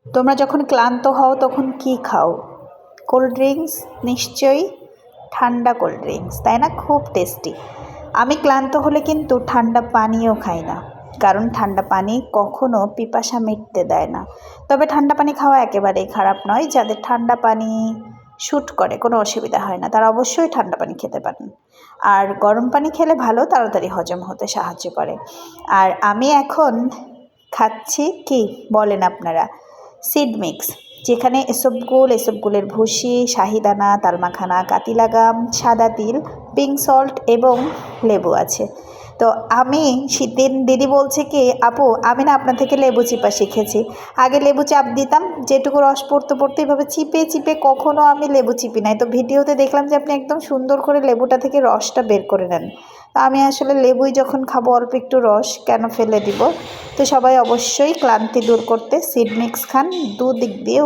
তোমরা যখন ক্লান্ত হও তখন কি খাও? কোল্ড ড্রিঙ্কস নিশ্চয়ই, ঠান্ডা কোল্ড ড্রিঙ্কস, তাই না? খুব টেস্টি। আমি ক্লান্ত হলে কিন্তু ঠান্ডা পানিও খাই না, কারণ ঠান্ডা পানি কখনো পিপাসা মিটতে দেয় না। তবে ঠান্ডা পানি খাওয়া একেবারেই খারাপ নয়। যাদের ঠান্ডা পানি শ্যুট করে, কোনো অসুবিধা হয় না, তারা অবশ্যই ঠান্ডা পানি খেতে পারেন। আর গরম পানি খেলে ভালো, তাড়াতাড়ি হজম হতে সাহায্য করে। আর আমি এখন খাচ্ছি কি বলেন আপনারা? সিড মিক্স, যেখানে এসবগুলের ভুসি, শাহিদানা, তালমাখানা, কাতিলাগাম, সাদা তিল, পিঙ্ক সল্ট এবং লেবু আছে। তো আমি দিদি বলছে কি, আপু আমি না আপনার থেকে লেবু চিপা শিখেছি। আগে লেবু চাপ দিতাম, যেটুকু রস পড়তে পড়তে এভাবে চিপে চিপে, কখনো আমি লেবু চিপি নাই। তো ভিডিওতে দেখলাম যে আপনি একদম সুন্দর করে লেবুটা থেকে রসটা বের করে নেন। তো আমি আসলে লেবুই যখন খাবো, অল্প একটু রস কেন ফেলে দিব। তো সবাই অবশ্যই ক্লান্তি দূর করতে সিড মিক্স খান, দুদিক দিয়ে